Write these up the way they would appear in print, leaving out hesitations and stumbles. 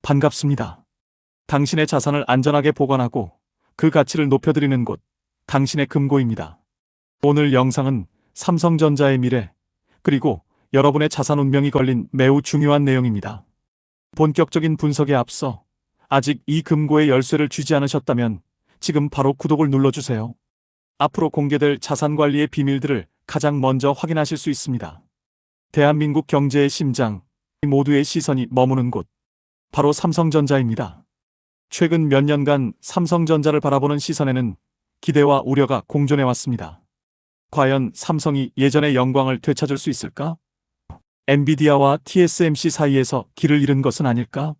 반갑습니다. 당신의 자산을 안전하게 보관하고 그 가치를 높여드리는 곳, 당신의 금고입니다. 오늘 영상은 삼성전자의 미래, 그리고 여러분의 자산 운명이 걸린 매우 중요한 내용입니다. 본격적인 분석에 앞서 아직 이 금고의 열쇠를 쥐지 않으셨다면 지금 바로 구독을 눌러주세요. 앞으로 공개될 자산 관리의 비밀들을 가장 먼저 확인하실 수 있습니다. 대한민국 경제의 심장, 모두의 시선이 머무는 곳, 바로 삼성전자입니다. 최근 몇 년간 삼성전자를 바라보는 시선에는 기대와 우려가 공존해 왔습니다. 과연 삼성이 예전의 영광을 되찾을 수 있을까? 엔비디아와 TSMC 사이에서 길을 잃은 것은 아닐까?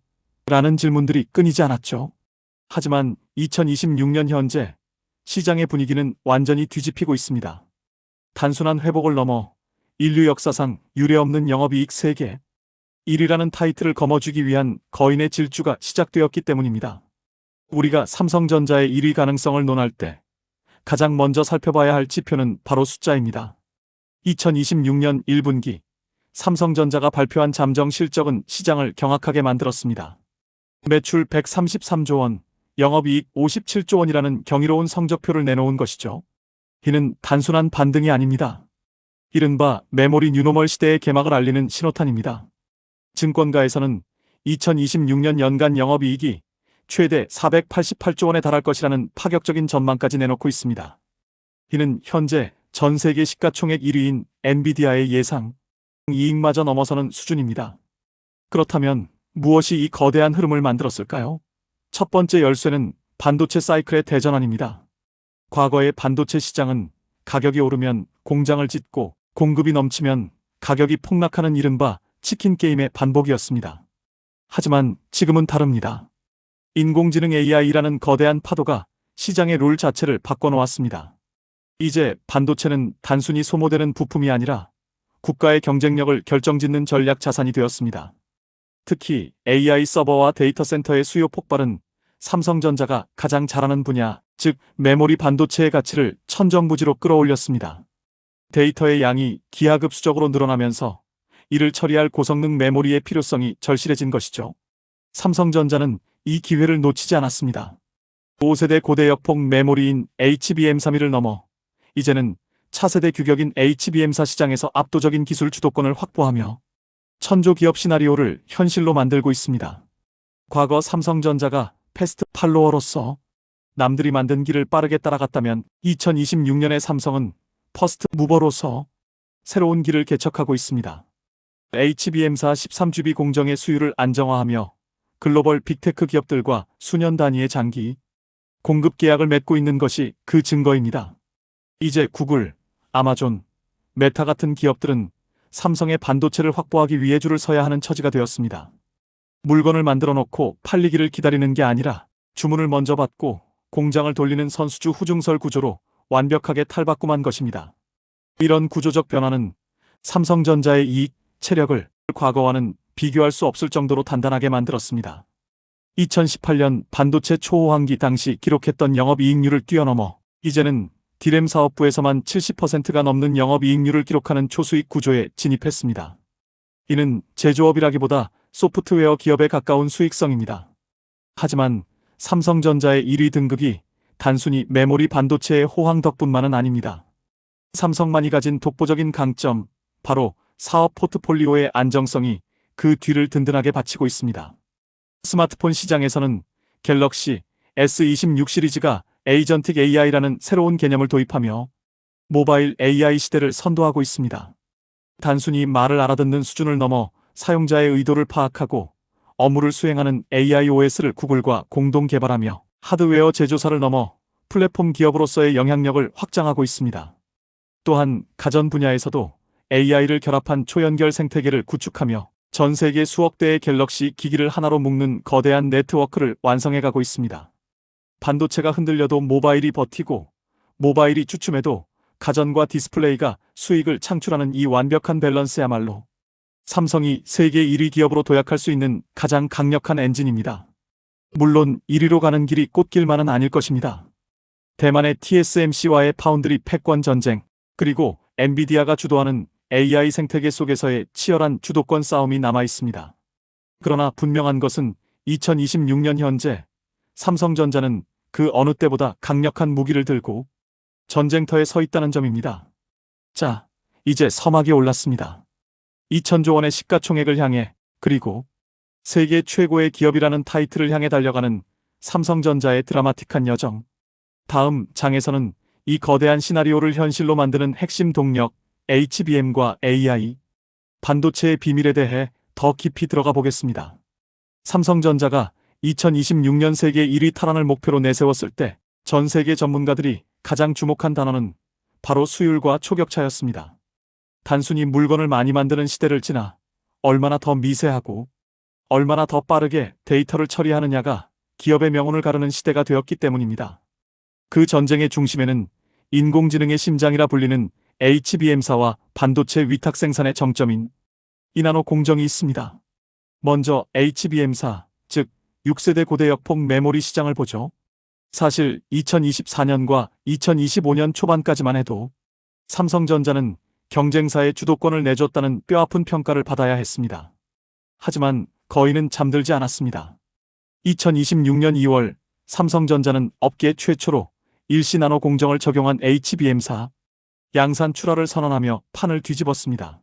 라는 질문들이 끊이지 않았죠. 하지만 2026년 현재 시장의 분위기는 완전히 뒤집히고 있습니다. 단순한 회복을 넘어 인류 역사상 유례없는 영업이익 세계 1위라는 타이틀을 거머쥐기 위한 거인의 질주가 시작되었기 때문입니다. 우리가 삼성전자의 1위 가능성을 논할 때 가장 먼저 살펴봐야 할 지표는 바로 숫자입니다. 2026년 1분기 삼성전자가 발표한 잠정 실적은 시장을 경악하게 만들었습니다. 매출 133조 원, 영업이익 57조 원이라는 경이로운 성적표를 내놓은 것이죠. 이는 단순한 반등이 아닙니다. 이른바 메모리 뉴노멀 시대의 개막을 알리는 신호탄입니다. 증권가에서는 2026년 연간 영업이익이 최대 488조 원에 달할 것이라는 파격적인 전망까지 내놓고 있습니다. 이는 현재 전 세계 시가총액 1위인 엔비디아의 예상 이익마저 넘어서는 수준입니다. 그렇다면 무엇이 이 거대한 흐름을 만들었을까요? 첫 번째 열쇠는 반도체 사이클의 대전환입니다. 과거의 반도체 시장은 가격이 오르면 공장을 짓고 공급이 넘치면 가격이 폭락하는 이른바 치킨 게임의 반복이었습니다. 하지만 지금은 다릅니다. 인공지능 AI라는 거대한 파도가 시장의 룰 자체를 바꿔놓았습니다. 이제 반도체는 단순히 소모되는 부품이 아니라 국가의 경쟁력을 결정짓는 전략 자산이 되었습니다. 특히 AI 서버와 데이터 센터의 수요 폭발은 삼성전자가 가장 잘하는 분야, 즉 메모리 반도체의 가치를 천정부지로 끌어올렸습니다. 데이터의 양이 기하급수적으로 늘어나면서 이를 처리할 고성능 메모리의 필요성이 절실해진 것이죠. 삼성전자는 이 기회를 놓치지 않았습니다. 5세대 고대 역폭 메모리인 HBM3를 넘어 이제는 차세대 규격인 HBM4 시장에서 압도적인 기술 주도권을 확보하며 천조 기업 시나리오를 현실로 만들고 있습니다. 과거 삼성전자가 패스트 팔로워로서 남들이 만든 길을 빠르게 따라갔다면 2026년의 삼성은 퍼스트 무버로서 새로운 길을 개척하고 있습니다. HBM4 13GB 공정의 수율을 안정화하며 글로벌 빅테크 기업들과 수년 단위의 장기 공급 계약을 맺고 있는 것이 그 증거입니다. 이제 구글, 아마존, 메타 같은 기업들은 삼성의 반도체를 확보하기 위해 줄을 서야 하는 처지가 되었습니다. 물건을 만들어 놓고 팔리기를 기다리는 게 아니라 주문을 먼저 받고 공장을 돌리는 선수주 후중설 구조로 완벽하게 탈바꿈한 것입니다. 이런 구조적 변화는 삼성전자의 이익, 체력을 과거와는 비교할 수 없을 정도로 단단하게 만들었습니다. 2018년 반도체 초호황기 당시 기록했던 영업이익률을 뛰어넘어 이제는 디램 사업부에서만 70%가 넘는 영업이익률을 기록하는 초수익 구조에 진입했습니다. 이는 제조업이라기보다 소프트웨어 기업에 가까운 수익성입니다. 하지만 삼성전자의 1위 등극이 단순히 메모리 반도체의 호황 덕분만은 아닙니다. 삼성만이 가진 독보적인 강점, 바로 사업 포트폴리오의 안정성이 그 뒤를 든든하게 받치고 있습니다. 스마트폰 시장에서는 갤럭시 S26 시리즈가 에이전틱 AI라는 새로운 개념을 도입하며 모바일 AI 시대를 선도하고 있습니다. 단순히 말을 알아듣는 수준을 넘어 사용자의 의도를 파악하고 업무를 수행하는 AIOS를 구글과 공동 개발하며 하드웨어 제조사를 넘어 플랫폼 기업으로서의 영향력을 확장하고 있습니다. 또한 가전 분야에서도 AI를 결합한 초연결 생태계를 구축하며 전 세계 수억 대의 갤럭시 기기를 하나로 묶는 거대한 네트워크를 완성해가고 있습니다. 반도체가 흔들려도 모바일이 버티고 모바일이 주춤해도 가전과 디스플레이가 수익을 창출하는 이 완벽한 밸런스야말로 삼성이 세계 1위 기업으로 도약할 수 있는 가장 강력한 엔진입니다. 물론 1위로 가는 길이 꽃길만은 아닐 것입니다. 대만의 TSMC와의 파운드리 패권 전쟁, 그리고 엔비디아가 주도하는 AI 생태계 속에서의 치열한 주도권 싸움이 남아 있습니다. 그러나 분명한 것은 2026년 현재 삼성전자는 그 어느 때보다 강력한 무기를 들고 전쟁터에 서 있다는 점입니다. 자, 이제 서막이 올랐습니다. 2천조 원의 시가총액을 향해, 그리고 세계 최고의 기업이라는 타이틀을 향해 달려가는 삼성전자의 드라마틱한 여정. 다음 장에서는 이 거대한 시나리오를 현실로 만드는 핵심 동력, HBM과 AI, 반도체의 비밀에 대해 더 깊이 들어가 보겠습니다. 삼성전자가 2026년 세계 1위 탈환을 목표로 내세웠을 때 전 세계 전문가들이 가장 주목한 단어는 바로 수율과 초격차였습니다. 단순히 물건을 많이 만드는 시대를 지나 얼마나 더 미세하고 얼마나 더 빠르게 데이터를 처리하느냐가 기업의 명운을 가르는 시대가 되었기 때문입니다. 그 전쟁의 중심에는 인공지능의 심장이라 불리는 HBM사와 반도체 위탁 생산의 정점인 이나노 공정이 있습니다. 먼저 HBM사, 즉 6세대 고대 역폭 메모리 시장을 보죠. 사실 2024년과 2025년 초반까지만 해도 삼성전자는 경쟁사에 주도권을 내줬다는 뼈아픈 평가를 받아야 했습니다. 하지만 거인은 잠들지 않았습니다. 2026년 2월 삼성전자는 업계 최초로 일시 나노 공정을 적용한 HBM사 양산 출하를 선언하며 판을 뒤집었습니다.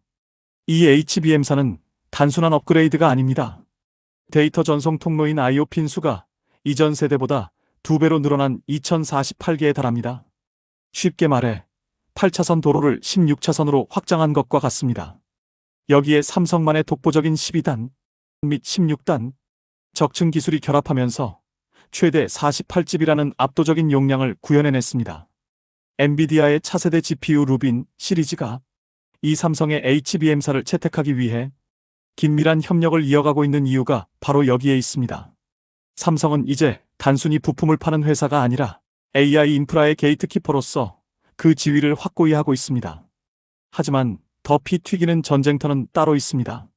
이 HBM사는 단순한 업그레이드가 아닙니다. 데이터 전송 통로인 I/O 핀 수가 이전 세대보다 2배로 늘어난 2048개에 달합니다. 쉽게 말해 8차선 도로를 16차선으로 확장한 것과 같습니다. 여기에 삼성만의 독보적인 12단 및 16단 적층 기술이 결합하면서 최대 48GB라는 압도적인 용량을 구현해냈습니다. 엔비디아의 차세대 GPU 루빈 시리즈가 이 삼성의 HBM사를 채택하기 위해 긴밀한 협력을 이어가고 있는 이유가 바로 여기에 있습니다. 삼성은 이제 단순히 부품을 파는 회사가 아니라 AI 인프라의 게이트키퍼로서 그 지위를 확고히 하고 있습니다. 하지만 더 피 튀기는 전쟁터는 따로 있습니다.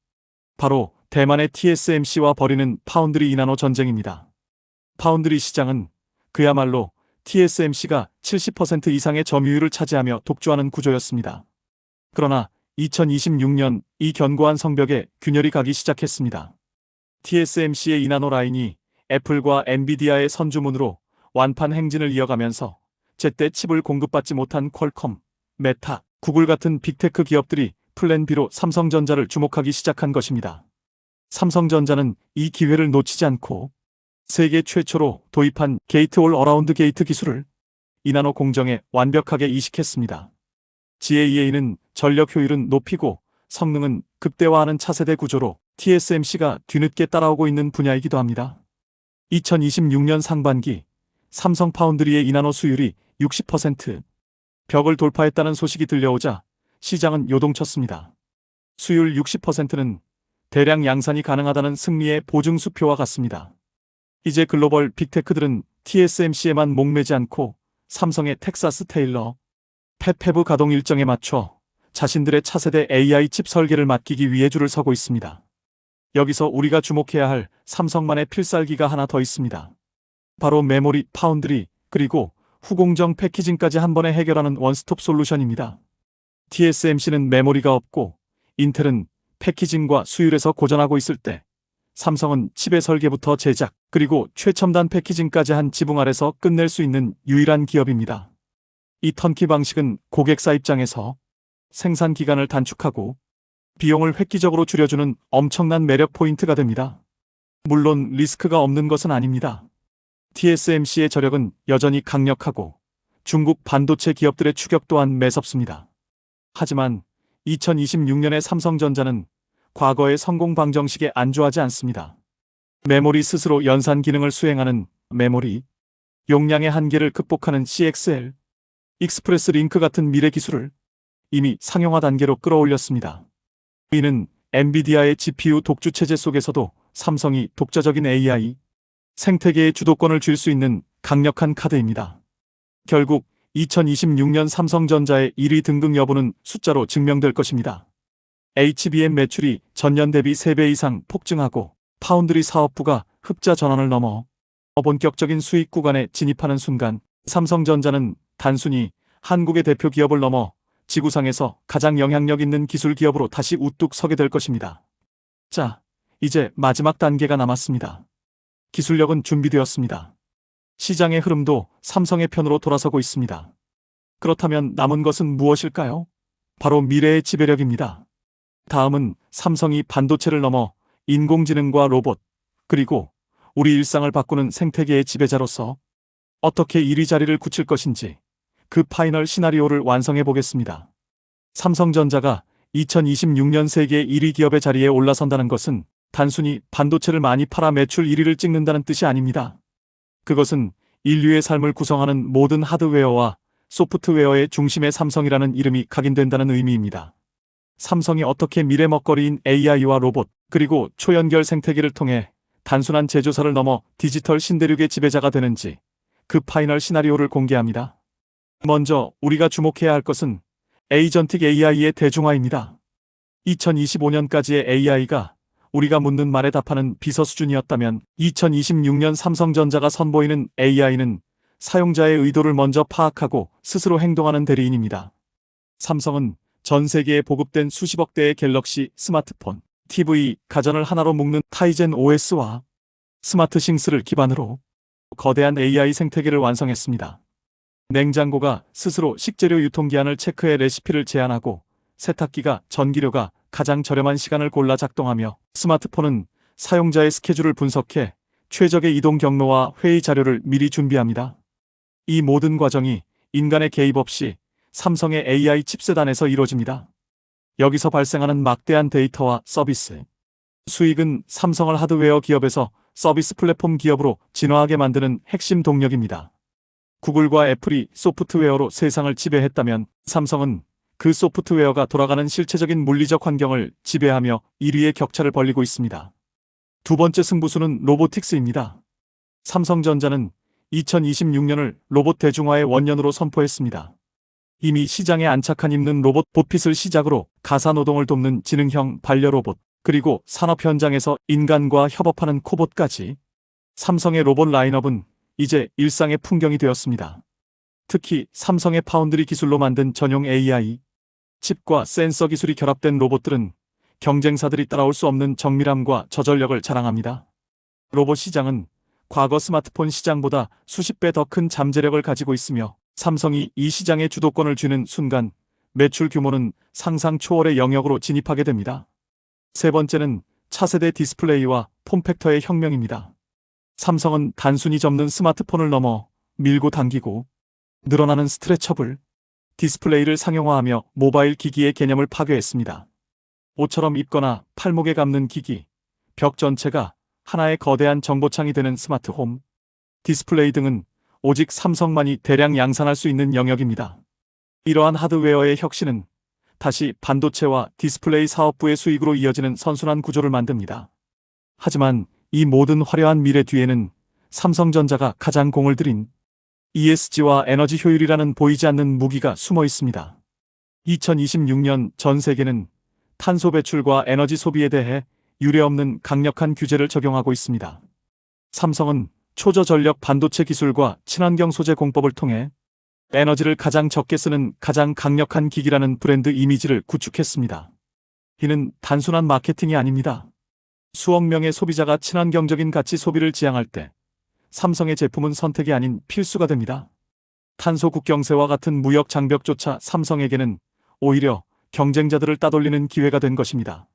바로 대만의 TSMC와 벌이는 파운드리 이나노 전쟁입니다. 파운드리 시장은 그야말로 TSMC가 70% 이상의 점유율을 차지하며 독주하는 구조였습니다. 그러나 2026년 이 견고한 성벽에 균열이 가기 시작했습니다. TSMC의 이나노 라인이 애플과 엔비디아의 선주문으로 완판 행진을 이어가면서 제때 칩을 공급받지 못한 퀄컴, 메타, 구글 같은 빅테크 기업들이 플랜 B로 삼성전자를 주목하기 시작한 것입니다. 삼성전자는 이 기회를 놓치지 않고 세계 최초로 도입한 게이트 올 어라운드 게이트 기술을 이나노 공정에 완벽하게 이식했습니다. GAA는 전력 효율은 높이고 성능은 극대화하는 차세대 구조로 TSMC가 뒤늦게 따라오고 있는 분야이기도 합니다. 2026년 상반기 삼성 파운드리의 이나노 수율이 60% 벽을 돌파했다는 소식이 들려오자 시장은 요동쳤습니다. 수율 60%는 대량 양산이 가능하다는 승리의 보증수표와 같습니다. 이제 글로벌 빅테크들은 TSMC에만 목매지 않고 삼성의 텍사스 테일러, 팹 가동 일정에 맞춰 자신들의 차세대 AI 칩 설계를 맡기기 위해 줄을 서고 있습니다. 여기서 우리가 주목해야 할 삼성만의 필살기가 하나 더 있습니다. 바로 메모리, 파운드리, 그리고 후공정 패키징까지 한 번에 해결하는 원스톱 솔루션입니다. TSMC는 메모리가 없고 인텔은 패키징과 수율에서 고전하고 있을 때 삼성은 칩의 설계부터 제작, 그리고 최첨단 패키징까지 한 지붕 아래서 끝낼 수 있는 유일한 기업입니다. 이 턴키 방식은 고객사 입장에서 생산 기간을 단축하고 비용을 획기적으로 줄여주는 엄청난 매력 포인트가 됩니다. 물론 리스크가 없는 것은 아닙니다. TSMC의 저력은 여전히 강력하고 중국 반도체 기업들의 추격 또한 매섭습니다. 하지만 2026년의 삼성전자는 과거의 성공 방정식에 안주하지 않습니다. 메모리 스스로 연산 기능을 수행하는 메모리, 용량의 한계를 극복하는 CXL, 익스프레스 링크 같은 미래 기술을 이미 상용화 단계로 끌어올렸습니다. 이는 엔비디아의 GPU 독주 체제 속에서도 삼성이 독자적인 AI 생태계의 주도권을 쥘 수 있는 강력한 카드입니다. 결국 2026년 삼성전자의 1위 등극 여부는 숫자로 증명될 것입니다. HBM 매출이 전년 대비 3배 이상 폭증하고 파운드리 사업부가 흑자 전환을 넘어 본격적인 수익 구간에 진입하는 순간 삼성전자는 단순히 한국의 대표 기업을 넘어 지구상에서 가장 영향력 있는 기술 기업으로 다시 우뚝 서게 될 것입니다. 자, 이제 마지막 단계가 남았습니다. 기술력은 준비되었습니다. 시장의 흐름도 삼성의 편으로 돌아서고 있습니다. 그렇다면 남은 것은 무엇일까요? 바로 미래의 지배력입니다. 다음은 삼성이 반도체를 넘어 인공지능과 로봇, 그리고 우리 일상을 바꾸는 생태계의 지배자로서 어떻게 1위 자리를 굳힐 것인지 그 파이널 시나리오를 완성해 보겠습니다. 삼성전자가 2026년 세계 1위 기업의 자리에 올라선다는 것은 단순히 반도체를 많이 팔아 매출 1위를 찍는다는 뜻이 아닙니다. 그것은 인류의 삶을 구성하는 모든 하드웨어와 소프트웨어의 중심에 삼성이라는 이름이 각인된다는 의미입니다. 삼성이 어떻게 미래 먹거리인 AI와 로봇, 그리고 초연결 생태계를 통해 단순한 제조사를 넘어 디지털 신대륙의 지배자가 되는지 그 파이널 시나리오를 공개합니다. 먼저 우리가 주목해야 할 것은 에이전틱 AI의 대중화입니다. 2025년까지의 AI가 우리가 묻는 말에 답하는 비서 수준이었다면 2026년 삼성전자가 선보이는 AI는 사용자의 의도를 먼저 파악하고 스스로 행동하는 대리인입니다. 삼성은 전 세계에 보급된 수십억 대의 갤럭시 스마트폰, TV, 가전을 하나로 묶는 타이젠 OS와 스마트싱스를 기반으로 거대한 AI 생태계를 완성했습니다. 냉장고가 스스로 식재료 유통기한을 체크해 레시피를 제안하고, 세탁기가 전기료가 가장 저렴한 시간을 골라 작동하며, 스마트폰은 사용자의 스케줄을 분석해 최적의 이동 경로와 회의 자료를 미리 준비합니다. 이 모든 과정이 인간의 개입 없이 삼성의 AI 칩셋 안에서 이루어집니다. 여기서 발생하는 막대한 데이터와 서비스, 수익은 삼성을 하드웨어 기업에서 서비스 플랫폼 기업으로 진화하게 만드는 핵심 동력입니다. 구글과 애플이 소프트웨어로 세상을 지배했다면 삼성은 그 소프트웨어가 돌아가는 실체적인 물리적 환경을 지배하며 1위의 격차를 벌리고 있습니다. 두 번째 승부수는 로보틱스입니다. 삼성전자는 2026년을 로봇 대중화의 원년으로 선포했습니다. 이미 시장에 안착한 있는 로봇 봇핏을 시작으로 가사노동을 돕는 지능형 반려로봇, 그리고 산업 현장에서 인간과 협업하는 코봇까지 삼성의 로봇 라인업은 이제 일상의 풍경이 되었습니다. 특히 삼성의 파운드리 기술로 만든 전용 AI, 칩과 센서 기술이 결합된 로봇들은 경쟁사들이 따라올 수 없는 정밀함과 저전력을 자랑합니다. 로봇 시장은 과거 스마트폰 시장보다 수십 배 더 큰 잠재력을 가지고 있으며, 삼성이 이 시장의 주도권을 쥐는 순간 매출 규모는 상상 초월의 영역으로 진입하게 됩니다. 세 번째는 차세대 디스플레이와 폼팩터의 혁명입니다. 삼성은 단순히 접는 스마트폰을 넘어 밀고 당기고 늘어나는 스트레처블 디스플레이를 상용화하며 모바일 기기의 개념을 파괴했습니다. 옷처럼 입거나 팔목에 감는 기기, 벽 전체가 하나의 거대한 정보창이 되는 스마트홈, 디스플레이 등은 오직 삼성만이 대량 양산할 수 있는 영역입니다. 이러한 하드웨어의 혁신은 다시 반도체와 디스플레이 사업부의 수익으로 이어지는 선순환 구조를 만듭니다. 하지만 이 모든 화려한 미래 뒤에는 삼성전자가 가장 공을 들인 ESG와 에너지 효율이라는 보이지 않는 무기가 숨어 있습니다. 2026년 전 세계는 탄소 배출과 에너지 소비에 대해 유례없는 강력한 규제를 적용하고 있습니다. 삼성은 초저전력 반도체 기술과 친환경 소재 공법을 통해 에너지를 가장 적게 쓰는 가장 강력한 기기라는 브랜드 이미지를 구축했습니다. 이는 단순한 마케팅이 아닙니다. 수억 명의 소비자가 친환경적인 가치 소비를 지향할 때 삼성의 제품은 선택이 아닌 필수가 됩니다. 탄소 국경세와 같은 무역 장벽조차 삼성에게는 오히려 경쟁자들을 따돌리는 기회가 된 것입니다.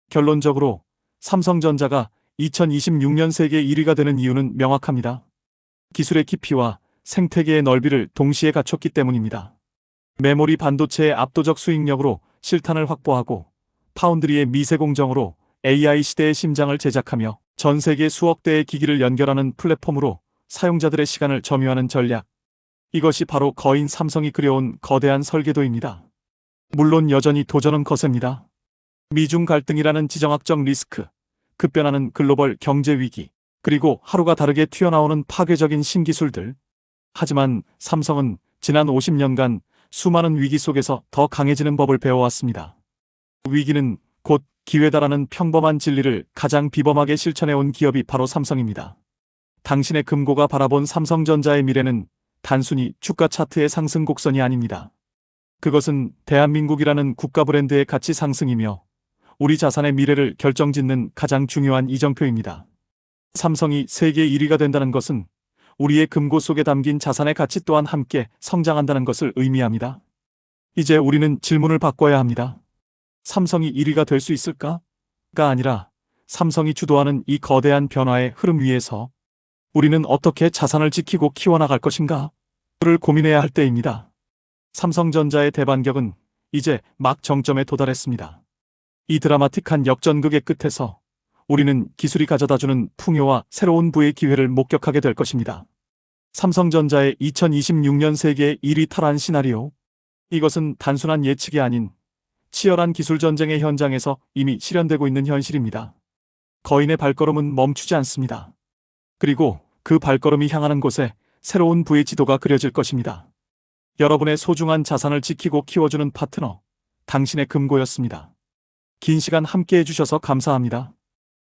결론적으로 삼성전자가 2026년 세계 1위가 되는 이유는 명확합니다. 기술의 깊이와 생태계의 넓이를 동시에 갖췄기 때문입니다. 메모리 반도체의 압도적 수익력으로 실탄을 확보하고, 파운드리의 미세 공정으로 AI 시대의 심장을 제작하며, 전 세계 수억 대의 기기를 연결하는 플랫폼으로 사용자들의 시간을 점유하는 전략. 이것이 바로 거인 삼성이 그려온 거대한 설계도입니다. 물론 여전히 도전은 거셉니다. 미중 갈등이라는 지정학적 리스크, 급변하는 글로벌 경제 위기, 그리고 하루가 다르게 튀어나오는 파괴적인 신기술들. 하지만 삼성은 지난 50년간 수많은 위기 속에서 더 강해지는 법을 배워왔습니다. 위기는 곧 기회다라는 평범한 진리를 가장 비범하게 실천해온 기업이 바로 삼성입니다. 당신의 금고가 바라본 삼성전자의 미래는 단순히 주가 차트의 상승 곡선이 아닙니다. 그것은 대한민국이라는 국가 브랜드의 가치 상승이며 우리 자산의 미래를 결정짓는 가장 중요한 이정표입니다. 삼성이 세계 1위가 된다는 것은 우리의 금고 속에 담긴 자산의 가치 또한 함께 성장한다는 것을 의미합니다. 이제 우리는 질문을 바꿔야 합니다. 삼성이 1위가 될 수 있을까?가 아니라 삼성이 주도하는 이 거대한 변화의 흐름 위에서 우리는 어떻게 자산을 지키고 키워나갈 것인가? 를 고민해야 할 때입니다. 삼성전자의 대반격은 이제 막 정점에 도달했습니다. 이 드라마틱한 역전극의 끝에서 우리는 기술이 가져다주는 풍요와 새로운 부의 기회를 목격하게 될 것입니다. 삼성전자의 2026년 세계 1위 탈환 시나리오. 이것은 단순한 예측이 아닌 치열한 기술 전쟁의 현장에서 이미 실현되고 있는 현실입니다. 거인의 발걸음은 멈추지 않습니다. 그리고 그 발걸음이 향하는 곳에 새로운 부의 지도가 그려질 것입니다. 여러분의 소중한 자산을 지키고 키워주는 파트너, 당신의 금고였습니다. 긴 시간 함께 해주셔서 감사합니다.